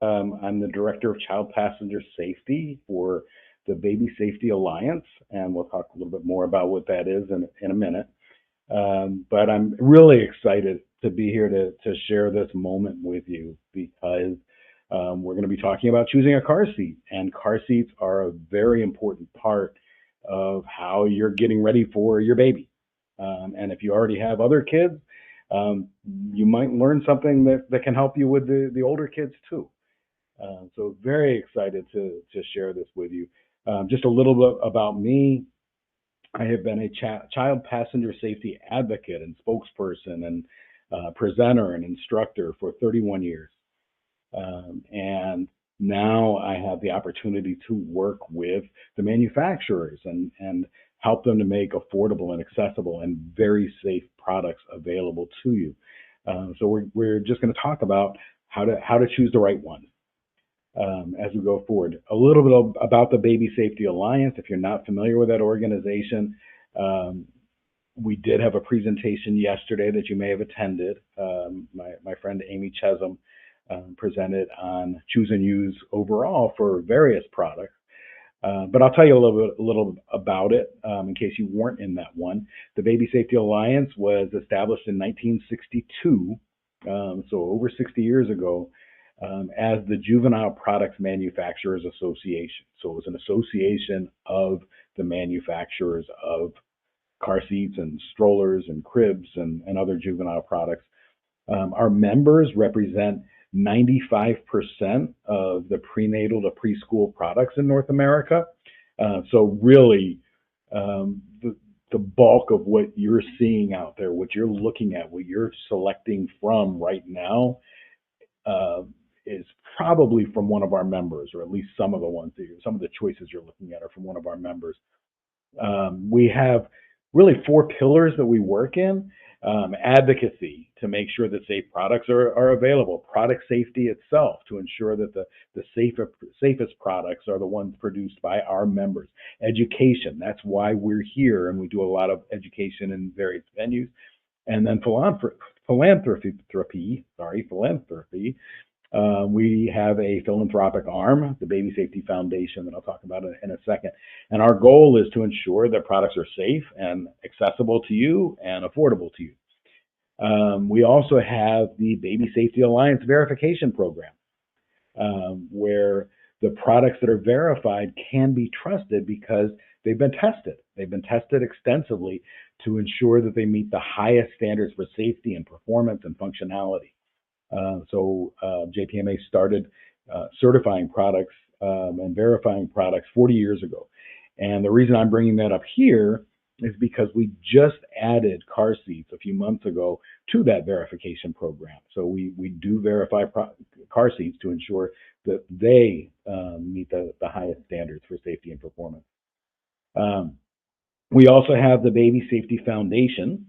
I'm the Director of Child Passenger Safety for the Baby Safety Alliance, and we'll talk a little bit more about what that is in a minute. But I'm really excited to be here to share this moment with you because we're going to be talking about choosing a car seat, and car seats are a very important part of how you're getting ready for your baby. And if you already have other kids, um, you might learn something that can help you with the older kids too. So very excited to share this with you. Just a little bit about me. I have been a child passenger safety advocate and spokesperson and presenter and instructor for 31 years. And now I have the opportunity to work with the manufacturers and help them to make affordable and accessible and very safe products available to you. So we're just going to talk about how to choose the right one as we go forward. A little bit about the Baby Safety Alliance. If you're not familiar with that organization, um, we did have a presentation yesterday that you may have attended. My friend Amy Chesum presented on choose and use overall for various products. But I'll tell you a little about it in case you weren't in that one. The Baby Safety Alliance was established in 1962, so over 60 years ago, as the Juvenile Products Manufacturers Association. So it was an association of the manufacturers of car seats and strollers and cribs and other juvenile products. Our members represent 95% of the prenatal to preschool products in North America. So really, the bulk of what you're seeing out there, what you're looking at, what you're selecting from right now, uh, is probably from one of our members, or at least some of the ones some of the choices you're looking at are from one of our members. We have really four pillars that we work in. Advocacy to make sure that safe products are available, product safety itself to ensure that the safest products are the ones produced by our members. Education, that's why we're here, and we do a lot of education in various venues. And then philanthropy. We have a philanthropic arm, the Baby Safety Foundation, that I'll talk about in a second. And our goal is to ensure that products are safe and accessible to you and affordable to you. We also have the Baby Safety Alliance verification program, where the products that are verified can be trusted because they've been tested. They've been tested extensively to ensure that they meet the highest standards for safety and performance and functionality. JPMA started certifying products and verifying products 40 years ago. And the reason I'm bringing that up here is because we just added car seats a few months ago to that verification program. So we do verify car seats to ensure that they meet the highest standards for safety and performance. Um, we also have the Baby Safety Foundation.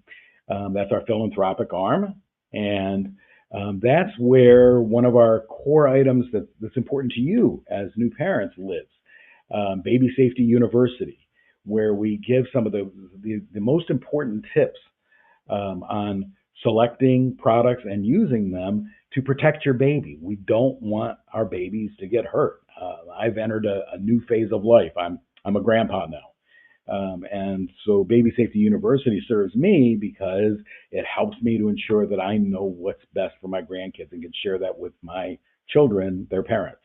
That's our philanthropic arm. And that's where one of our core items that's important to you as new parents lives. Baby Safety University, where we give some of the most important tips on selecting products and using them to protect your baby. We don't want our babies to get hurt. I've entered a new phase of life. I'm a grandpa now. And so Baby Safety University serves me because it helps me to ensure that I know what's best for my grandkids and can share that with my children, their parents.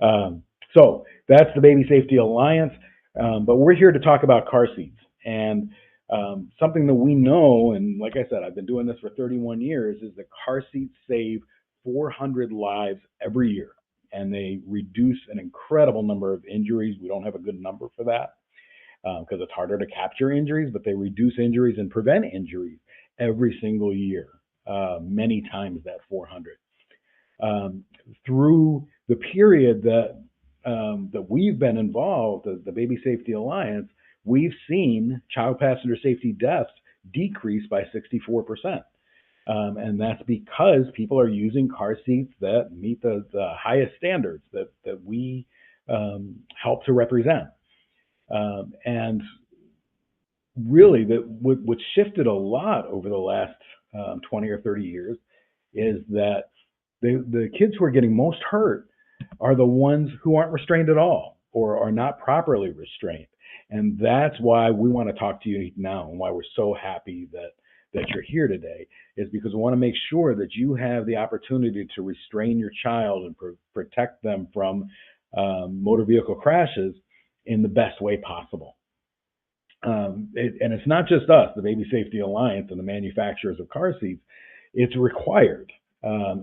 Um, so that's the Baby Safety Alliance. But we're here to talk about car seats. And something that we know, and like I said, I've been doing this for 31 years, is that car seats save 400 lives every year. And they reduce an incredible number of injuries. We don't have a good number for that because it's harder to capture injuries, but they reduce injuries and prevent injuries every single year, many times that 400. Um, Through the period that we've been involved, the Baby Safety Alliance, we've seen child passenger safety deaths decrease by 64%. And that's because people are using car seats that meet the highest standards that we help to represent. And really, what shifted a lot over the last 20 or 30 years is that The kids who are getting most hurt are the ones who aren't restrained at all or are not properly restrained. And that's why we want to talk to you now, and why we're so happy that you're here today, is because we want to make sure that you have the opportunity to restrain your child and protect them from motor vehicle crashes in the best way possible. And it's not just us, the Baby Safety Alliance and the manufacturers of car seats. It's required.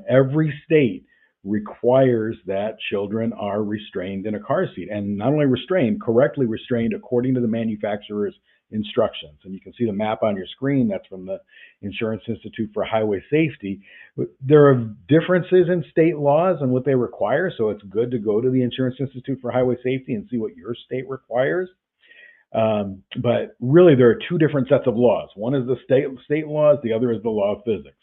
Every state requires that children are restrained in a car seat, and not only restrained, correctly restrained according to the manufacturer's instructions. And you can see the map on your screen. That's from the Insurance Institute for Highway Safety. There are differences in state laws and what they require, so it's good to go to the Insurance Institute for Highway Safety and see what your state requires. But really, there are two different sets of laws. One is the state laws, the other is the law of physics.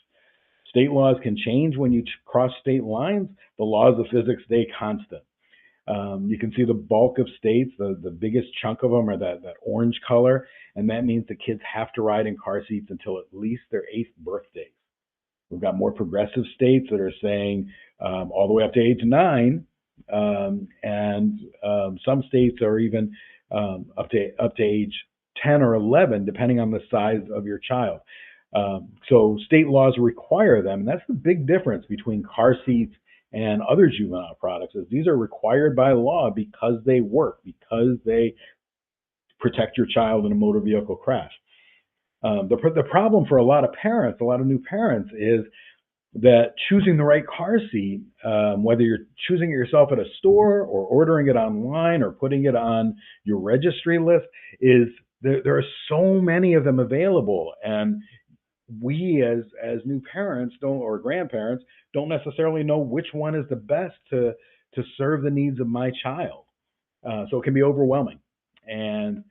State laws can change when you cross state lines. The laws of physics stay constant. You can see the bulk of states, the biggest chunk of them are that orange color, and that means the kids have to ride in car seats until at least their 8th birthday. We've got more progressive states that are saying all the way up to age 9, and some states are even up to age 10 or 11, depending on the size of your child. So state laws require them, and that's the big difference between car seats and other juvenile products, is these are required by law because they work, because they protect your child in a motor vehicle crash. The problem for a lot of parents, a lot of new parents, is that choosing the right car seat, whether you're choosing it yourself at a store or ordering it online or putting it on your registry list, is there are so many of them available, and we as new parents or grandparents don't necessarily know which one is the best to serve the needs of my child. So it can be overwhelming. And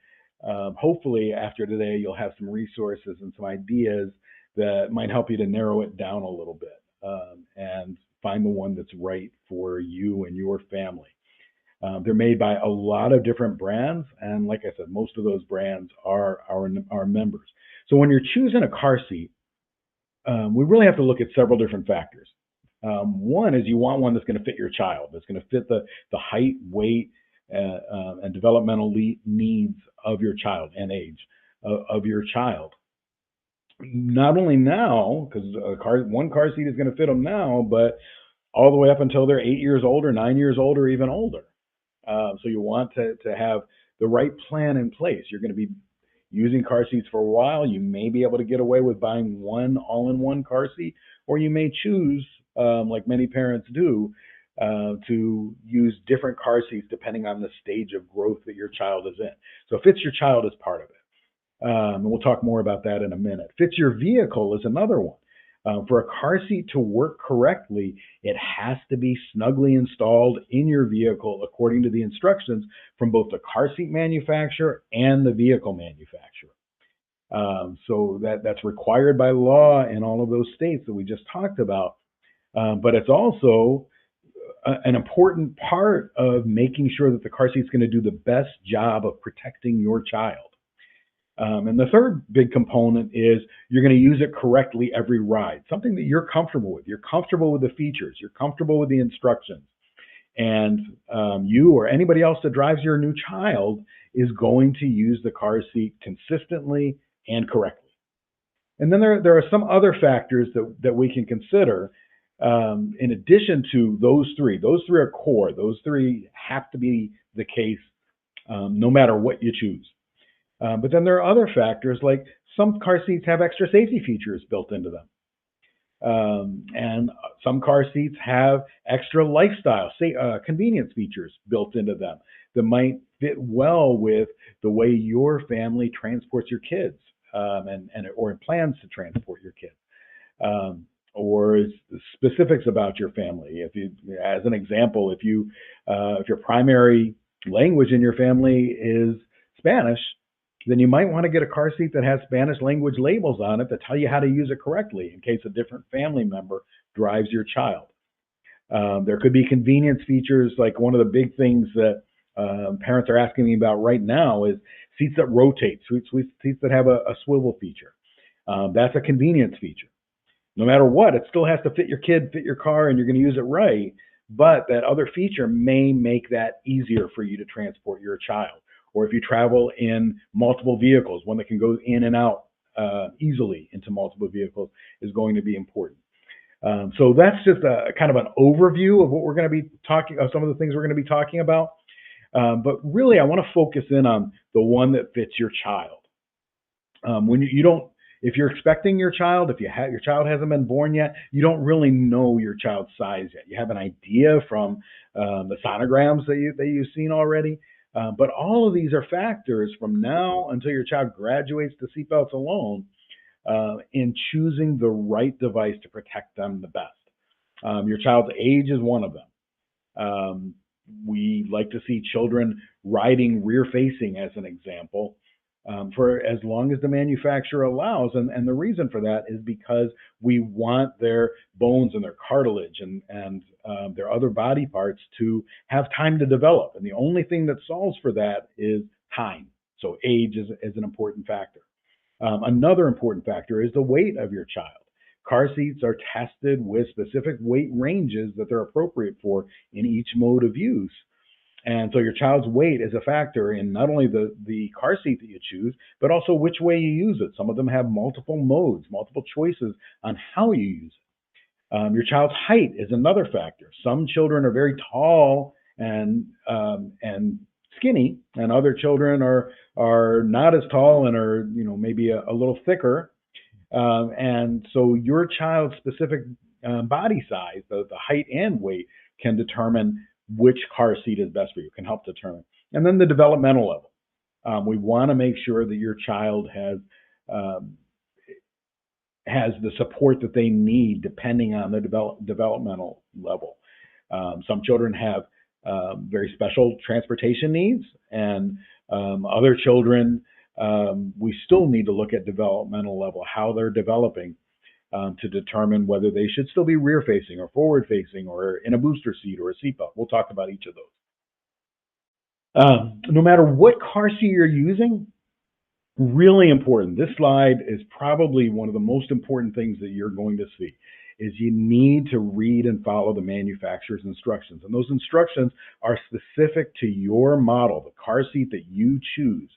hopefully after today, you'll have some resources and some ideas that might help you to narrow it down a little bit and find the one that's right for you and your family. They're made by a lot of different brands, and like I said, most of those brands are our members. So when you're choosing a car seat, we really have to look at several different factors. One is you want one that's going to fit your child, that's going to fit the height, weight, and developmental needs of your child and age of your child. Not only now, because one car seat is going to fit them now, but all the way up until they're 8 years old or 9 years old or even older. So you want to have the right plan in place. You're going to be using car seats for a while. You may be able to get away with buying one all-in-one car seat, or you may choose, like many parents do, to use different car seats depending on the stage of growth that your child is in. So fits your child is part of it. And we'll talk more about that in a minute. Fits your vehicle is another one. For a car seat to work correctly, it has to be snugly installed in your vehicle according to the instructions from both the car seat manufacturer and the vehicle manufacturer. So that's required by law in all of those states that we just talked about. But it's also an important part of making sure that the car seat is going to do the best job of protecting your child. And the third big component is you're going to use it correctly every ride, something that you're comfortable with. You're comfortable with the features. You're comfortable with the instructions. And you or anybody else that drives your new child is going to use the car seat consistently and correctly. And then there are some other factors that we can consider in addition to those three. Those three are core. Those three have to be the case no matter what you choose. But then there are other factors, like some car seats have extra safety features built into them. And some car seats have extra lifestyle, convenience features built into them that might fit well with the way your family transports your kids or plans to transport your kids. Or specifics about your family. As an example, if your primary language in your family is Spanish, then you might want to get a car seat that has Spanish language labels on it that tell you how to use it correctly in case a different family member drives your child. There could be convenience features, like one of the big things that parents are asking me about right now is seats that rotate, seats that have a swivel feature. That's a convenience feature. No matter what, it still has to fit your kid, fit your car, and you're going to use it right. But that other feature may make that easier for you to transport your child. Or if you travel in multiple vehicles, one that can go in and out easily into multiple vehicles is going to be important. So that's just a kind of an overview of what we're going to be talking of, some of the things we're going to be talking about. But really, I want to focus in on the one that fits your child. When you don't, if you're expecting your child, if your child hasn't been born yet, you don't really know your child's size yet. You have an idea from the sonograms that you've seen already. But all of these are factors from now until your child graduates to seatbelts alone in choosing the right device to protect them the best. Your child's age is one of them. We like to see children riding rear facing as an example for as long as the manufacturer allows. And the reason for that is because we want their bones and their cartilage and their other body parts to have time to develop. And the only thing that solves for that is time. So age is an important factor. Another important factor is the weight of your child. Car seats are tested with specific weight ranges that they're appropriate for in each mode of use. And so your child's weight is a factor in not only the car seat that you choose, but also which way you use it. Some of them have multiple modes, multiple choices on how you use it. Your child's height is another factor. Some children are very tall and skinny, and other children are not as tall and are maybe a little thicker. And so your child's specific body size, the height and weight, can determine which car seat is best for you, can help determine. And then the developmental level. We want to make sure that your child has the support that they need depending on the developmental level. Some children have very special transportation needs, and other children, we still need to look at developmental level, how they're developing, to determine whether they should still be rear facing or forward facing or in a booster seat or a seatbelt. We'll talk about each of those. No matter what car seat you're using, really important. This slide is probably one of the most important things that you're going to see, is you need to read and follow the manufacturer's instructions. And those instructions are specific to your model, the car seat that you choose.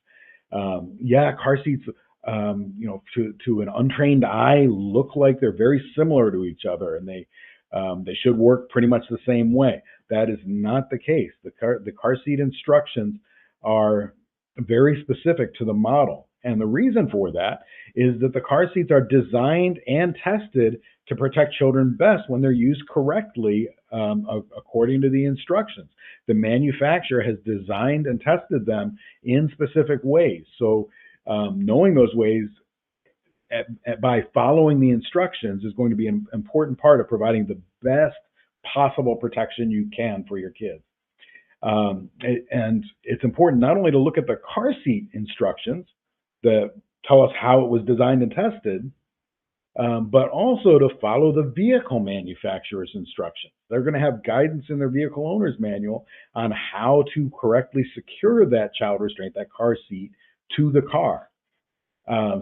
Car seats, to an untrained eye, look like they're very similar to each other, and they should work pretty much the same way. That is not the case. The car seat instructions are very specific to the model. And the reason for that is that the car seats are designed and tested to protect children best when they're used correctly according to the instructions. The manufacturer has designed and tested them in specific ways. So knowing those ways by following the instructions is going to be an important part of providing the best possible protection you can for your kids. And it's important not only to look at the car seat instructions that tell us how it was designed and tested, but also to follow the vehicle manufacturer's instructions. They're going to have guidance in their vehicle owner's manual on how to correctly secure that child restraint, that car seat, to the car.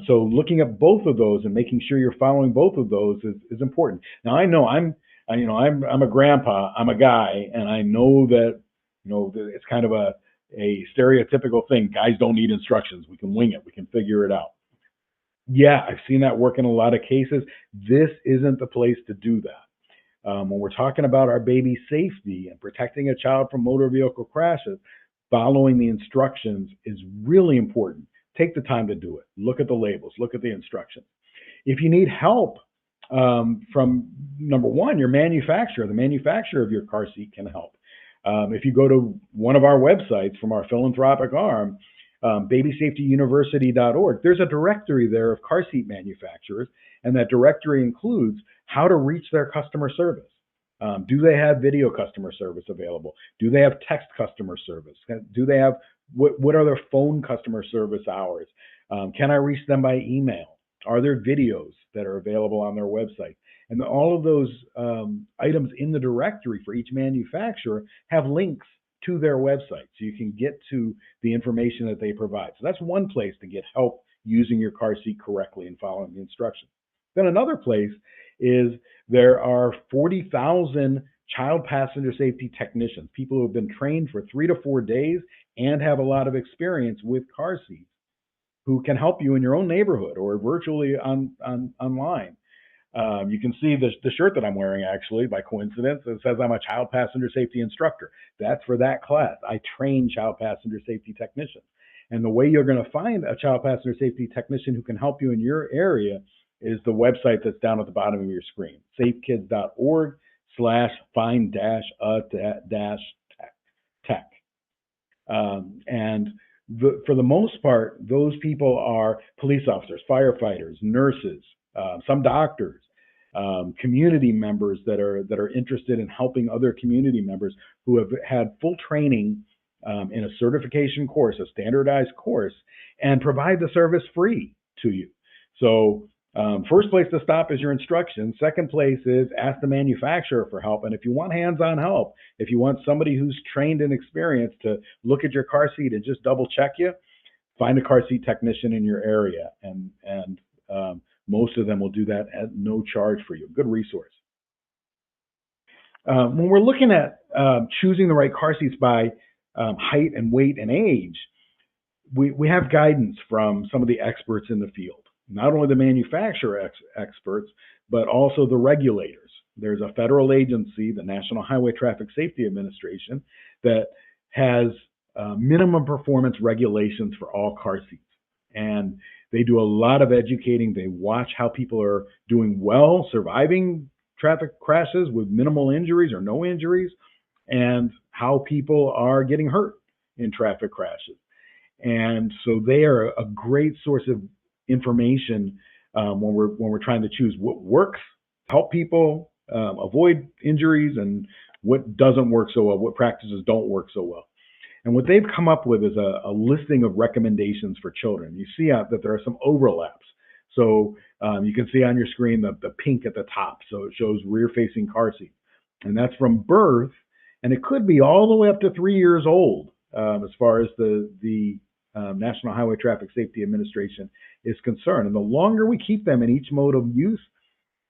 So looking at both of those and making sure you're following both of those is important. Now I know I'm a grandpa, I'm a guy, and I know that it's kind of a stereotypical thing. Guys don't need instructions. We can wing it. We can figure it out. Yeah, I've seen that work in a lot of cases. This isn't the place to do that. When we're talking about our baby safety and protecting a child from motor vehicle crashes, following the instructions is really important. Take the time to do it. Look at the labels. Look at the instructions. If you need help from, number one, your manufacturer, the manufacturer of your car seat can help. If you go to one of our websites from our philanthropic arm, babysafetyuniversity.org, there's a directory there of car seat manufacturers, and that directory includes how to reach their customer service. Do they have video customer service available? Do they have text customer service? Do they have, what are their phone customer service hours? Can I reach them by email? Are there videos that are available on their website? And all of those items in the directory for each manufacturer have links to their website, so you can get to the information that they provide. So that's one place to get help using your car seat correctly and following the instructions. Then another place is there are 40,000 child passenger safety technicians, people who have been trained for 3 to 4 days and have a lot of experience with car seats, who can help you in your own neighborhood or virtually online. You can see the shirt that I'm wearing, actually, by coincidence. It says I'm a child passenger safety instructor. That's for that class. I train child passenger safety technicians. And the way you're going to find a child passenger safety technician who can help you in your area is the website that's down at the bottom of your screen, safekids.org/find-a-tech. And for the most part, those people are police officers, firefighters, nurses, some doctors, community members that are interested in helping other community members who have had full training in a certification course, a standardized course, and provide the service free to you. So first place to stop is your instructions. Second place is ask the manufacturer for help. And if you want hands-on help, if you want somebody who's trained and experienced to look at your car seat and just double check you, find a car seat technician in your area. And most of them will do that at no charge for you. Good resource. When we're looking at choosing the right car seats by height and weight and age, we have guidance from some of the experts in the field. Not only the manufacturer experts, but also the regulators. There's a federal agency, the National Highway Traffic Safety Administration, that has minimum performance regulations for all car seats. And they do a lot of educating. They watch how people are doing well, surviving traffic crashes with minimal injuries or no injuries, and how people are getting hurt in traffic crashes. And so they are a great source of information when we're trying to choose what works, help people avoid injuries, and what doesn't work so well, what practices don't work so well. And what they've come up with is a listing of recommendations for children. You see that there are some overlaps. So you can see on your screen the pink at the top. So it shows rear-facing car seats. And that's from birth, and it could be all the way up to 3 years old as far as the National Highway Traffic Safety Administration is concerned. And the longer we keep them in each mode of use,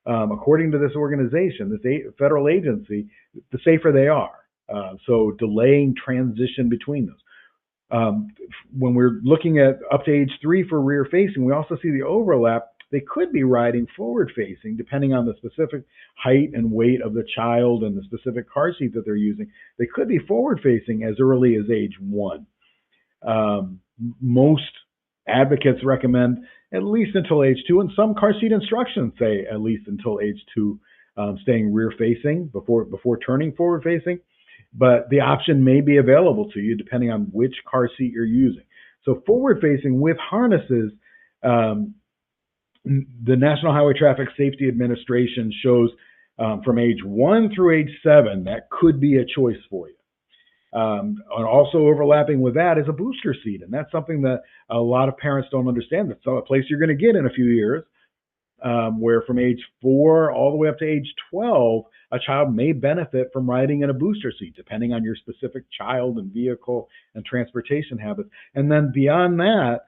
according to this organization, this federal agency, the safer they are. So delaying transition between those. When we're looking at up to age 3 for rear facing, we also see the overlap. They could be riding forward facing depending on the specific height and weight of the child and the specific car seat that they're using. They could be forward facing as early as age 1. Most advocates recommend at least until age 2, and some car seat instructions say at least until age 2, staying rear facing before turning forward facing. But the option may be available to you depending on which car seat you're using. So forward facing with harnesses, the National Highway Traffic Safety Administration shows from age 1 through age 7, that could be a choice for you. And also overlapping with that is a booster seat. And that's something that a lot of parents don't understand. That's a place you're going to get in a few years, where from age 4 all the way up to age 12, a child may benefit from riding in a booster seat, depending on your specific child and vehicle and transportation habits. And then beyond that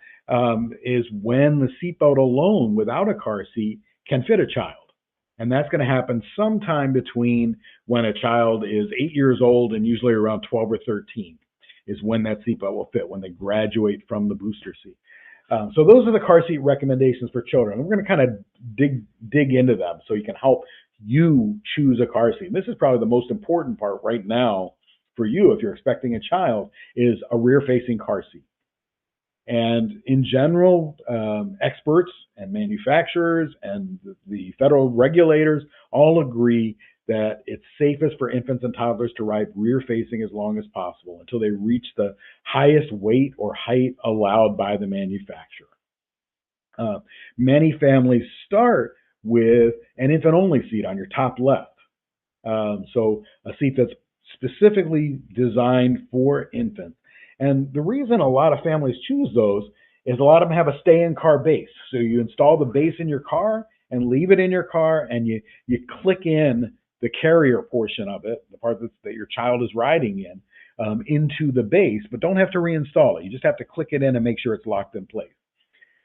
is when the seatbelt alone, without a car seat, can fit a child. And that's going to happen sometime between when a child is 8 years old and usually around 12 or 13 is when that seatbelt will fit, when they graduate from the booster seat. So those are the car seat recommendations for children. We're going to kind of dig into them so you can help you choose a car seat. And this is probably the most important part right now for you if you're expecting a child, is a rear-facing car seat. And in general, experts and manufacturers and the federal regulators all agree that it's safest for infants and toddlers to ride rear-facing as long as possible until they reach the highest weight or height allowed by the manufacturer. Many families start with an infant-only seat on your top left. So a seat that's specifically designed for infants. And the reason a lot of families choose those is a lot of them have a stay-in-car base. So you install the base in your car and leave it in your car, and you click in the carrier portion of it, the part that your child is riding in, into the base, but don't have to reinstall it. You just have to click it in and make sure it's locked in place.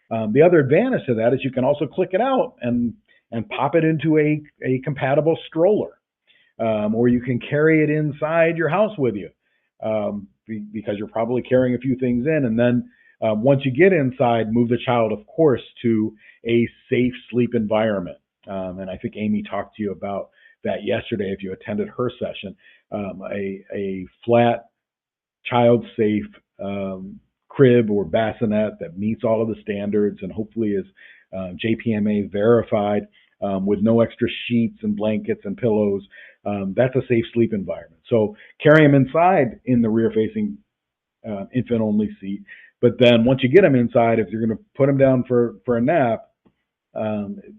The other advantage to that is you can also click it out and and pop it into a compatible stroller. Or you can carry it inside your house with you, because you're probably carrying a few things in. And then once you get inside, move the child, of course, to a safe sleep environment. And I think Amy talked to you about that yesterday if you attended her session. A flat, child-safe crib or bassinet that meets all of the standards and hopefully is JPMA verified, with no extra sheets and blankets and pillows. That's a safe sleep environment. So carry them inside in the rear-facing infant-only seat. But then once you get them inside, if you're going to put them down for a nap,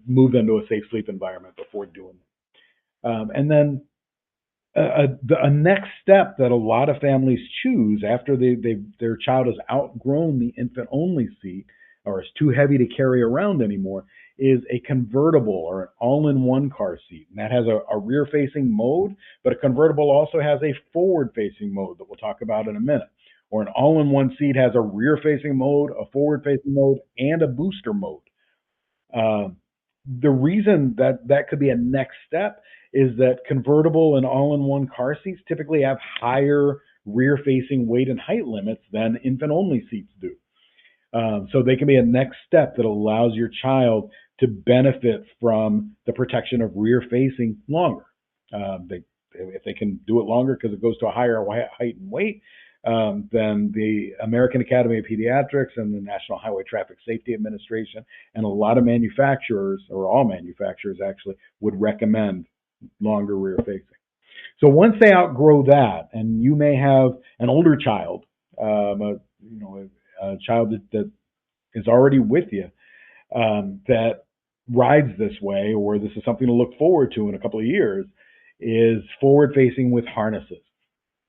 move them to a safe sleep environment before doing it. And then a next step that a lot of families choose after their child has outgrown the infant-only seat or is too heavy to carry around anymore is a convertible or an all-in-one car seat. And that has a rear-facing mode, but a convertible also has a forward-facing mode that we'll talk about in a minute. Or an all-in-one seat has a rear-facing mode, a forward-facing mode, and a booster mode. The reason that could be a next step is that convertible and all-in-one car seats typically have higher rear-facing weight and height limits than infant-only seats do. So they can be a next step that allows your child to benefit from the protection of rear-facing longer. If they can do it longer because it goes to a higher height and weight, then the American Academy of Pediatrics and the National Highway Traffic Safety Administration and a lot of manufacturers, or all manufacturers actually, would recommend longer rear-facing. So once they outgrow that, and you may have an older child, a child that is already with you, that rides this way, or this is something to look forward to in a couple of years, is forward-facing with harnesses.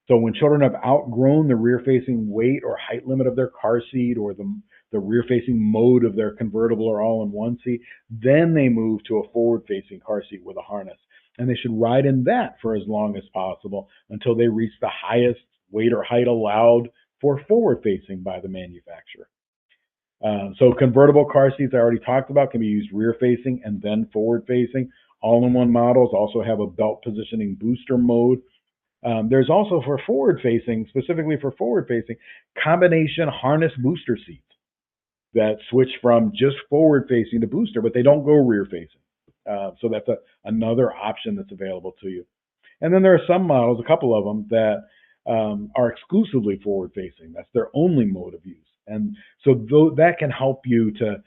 So when children have outgrown the rear-facing weight or height limit of their car seat or the rear-facing mode of their convertible or all-in-one seat, then they move to a forward-facing car seat with a harness. And they should ride in that for as long as possible until they reach the highest weight or height allowed for forward-facing by the manufacturer. So convertible car seats I already talked about can be used rear-facing and then forward-facing. All-in-one models also have a belt positioning booster mode. There's also for forward-facing, specifically for forward-facing, combination harness booster seats that switch from just forward-facing to booster, but they don't go rear-facing. So that's another option that's available to you. And then there are some models, a couple of them, that are exclusively forward-facing. That's their only mode of use. And so that can help you to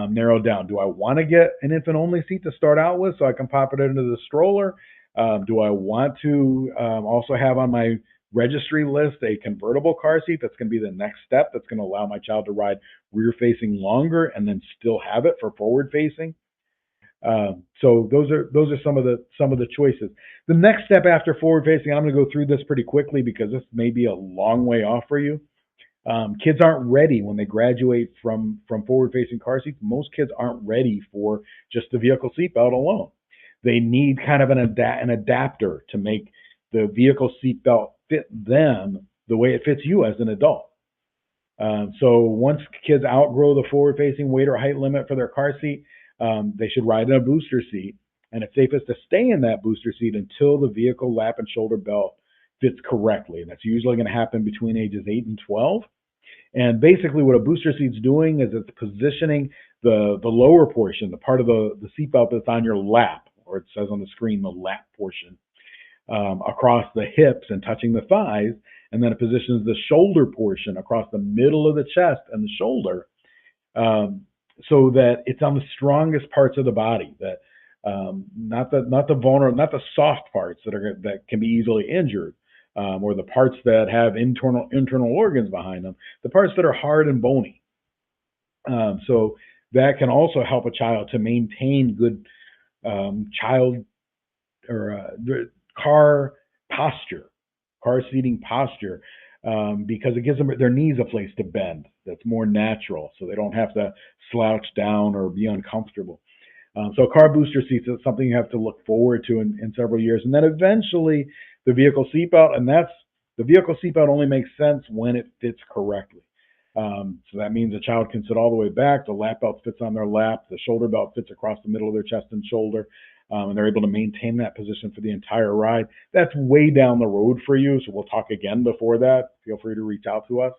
narrow down. Do I want to get an infant-only seat to start out with so I can pop it into the stroller? Do I want to also have on my registry list a convertible car seat that's going to be the next step that's going to allow my child to ride rear-facing longer and then still have it for forward-facing? So those are some of the choices. The next step after forward-facing, I'm going to go through this pretty quickly because this may be a long way off for you. Kids aren't ready when they graduate from forward-facing car seats. Most kids aren't ready for just the vehicle seatbelt alone. They need kind of an adapter to make the vehicle seatbelt fit them the way it fits you as an adult. So once kids outgrow the forward-facing weight or height limit for their car seat, they should ride in a booster seat. And it's safest to stay in that booster seat until the vehicle lap and shoulder belt fits correctly. And that's usually going to happen between ages 8 and 12. And basically what a booster seat's doing is it's positioning the lower portion, the part of the seatbelt that's on your lap, or it says on the screen, the lap portion, across the hips and touching the thighs. And then it positions the shoulder portion across the middle of the chest and the shoulder, so that it's on the strongest parts of the body, that not the soft parts that can be easily injured, or the parts that have internal organs behind them, the parts that are hard and bony. So that can also help a child to maintain good car seating posture, because it gives them their knees a place to bend that's more natural, so they don't have to slouch down or be uncomfortable. So car booster seats is something you have to look forward to in several years. And then eventually the vehicle seatbelt, and the vehicle seatbelt only makes sense when it fits correctly. So that means a child can sit all the way back. The lap belt fits on their lap. The shoulder belt fits across the middle of their chest and shoulder. And they're able to maintain that position for the entire ride. That's way down the road for you, so we'll talk again before that. Feel free to reach out to us.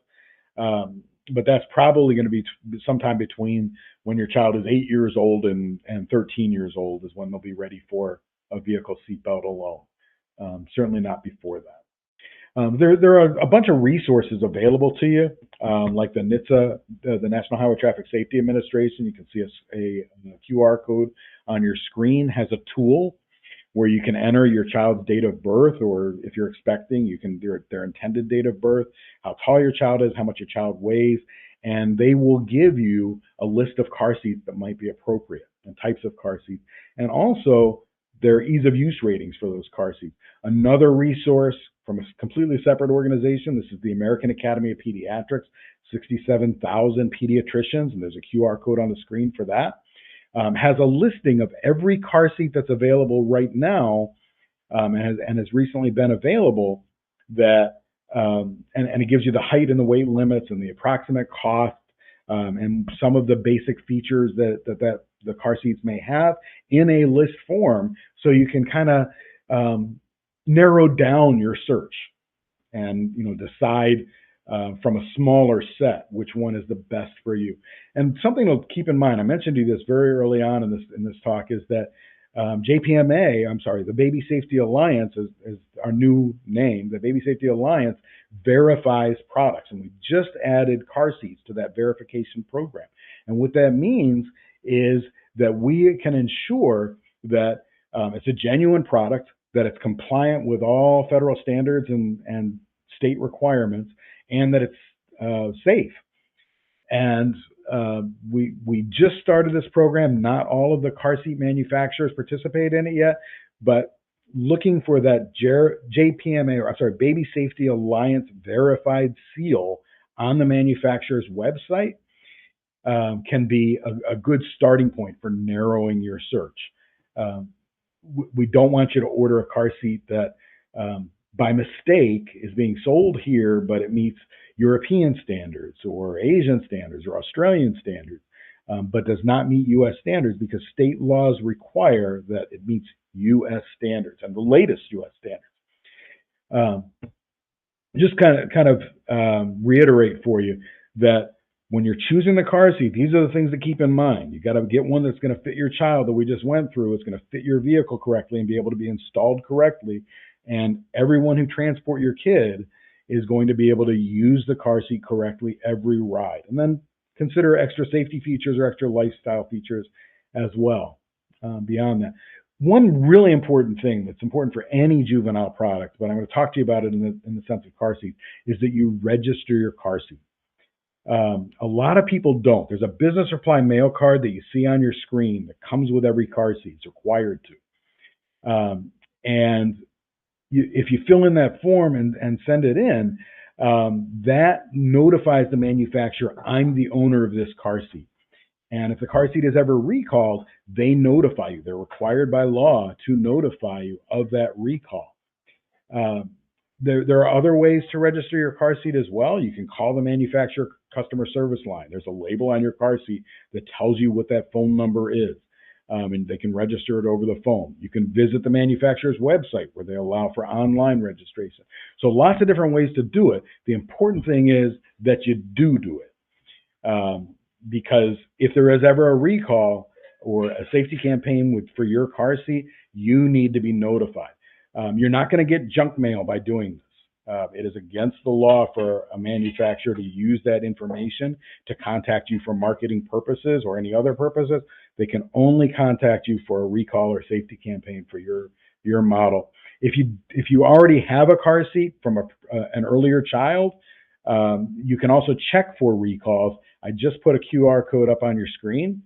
But that's probably going to be sometime between when your child is 8 years old and 13 years old is when they'll be ready for a vehicle seatbelt alone. Certainly not before that. There are a bunch of resources available to you, like the NHTSA, the National Highway Traffic Safety Administration. You can see a QR code on your screen, has a tool where you can enter your child's date of birth, or if you're expecting, you can their intended date of birth, how tall your child is, how much your child weighs, and they will give you a list of car seats that might be appropriate and types of car seats, and also their ease of use ratings for those car seats. Another resource from a completely separate organization, this is the American Academy of Pediatrics, 67,000 pediatricians, and there's a QR code on the screen for that. Has a listing of every car seat that's available right now, and has recently been available. And it gives you the height and the weight limits and the approximate cost, and some of the basic features that the car seats may have in a list form, so you can kind of narrow down your search and decide from a smaller set which one is the best for you. And something to keep in mind, I mentioned to you this very early on in this talk, is that the Baby Safety Alliance is our new name. The Baby Safety Alliance verifies products, and we just added car seats to that verification program. And what that means is that we can ensure that it's a genuine product, that it's compliant with all federal standards and state requirements, and that it's safe. And we just started this program. Not all of the car seat manufacturers participate in it yet, but looking for that Baby Safety Alliance verified seal on the manufacturer's website can be a good starting point for narrowing your search. We don't want you to order a car seat that by mistake is being sold here, but it meets European standards or Asian standards or Australian standards, but does not meet U.S. standards, because state laws require that it meets U.S. standards and the latest U.S. standards. Just kind of reiterate for you that when you're choosing the car seat, these are the things to keep in mind. You got to get one that's going to fit your child that we just went through. It's going to fit your vehicle correctly and be able to be installed correctly. And everyone who transport your kid is going to be able to use the car seat correctly every ride. And then consider extra safety features or extra lifestyle features as well beyond that. One really important thing that's important for any juvenile product, but I'm going to talk to you about it in the sense of car seat, is that you register your car seat. A lot of people don't. There's a business reply mail card that you see on your screen that comes with every car seat. It's required to. If you fill in that form and send it in, that notifies the manufacturer, I'm the owner of this car seat. And if the car seat is ever recalled, they notify you. They're required by law to notify you of that recall. There are other ways to register your car seat as well. You can call the manufacturer customer service line. There's a label on your car seat that tells you what that phone number is. And they can register it over the phone. You can visit the manufacturer's website where they allow for online registration. So lots of different ways to do it. The important thing is that you do it. Because if there is ever a recall or a safety campaign for your car seat, you need to be notified. You're not going to get junk mail by doing this. It is against the law for a manufacturer to use that information to contact you for marketing purposes or any other purposes. They can only contact you for a recall or safety campaign for your model. If you already have a car seat from an earlier child, you can also check for recalls. I just put a QR code up on your screen.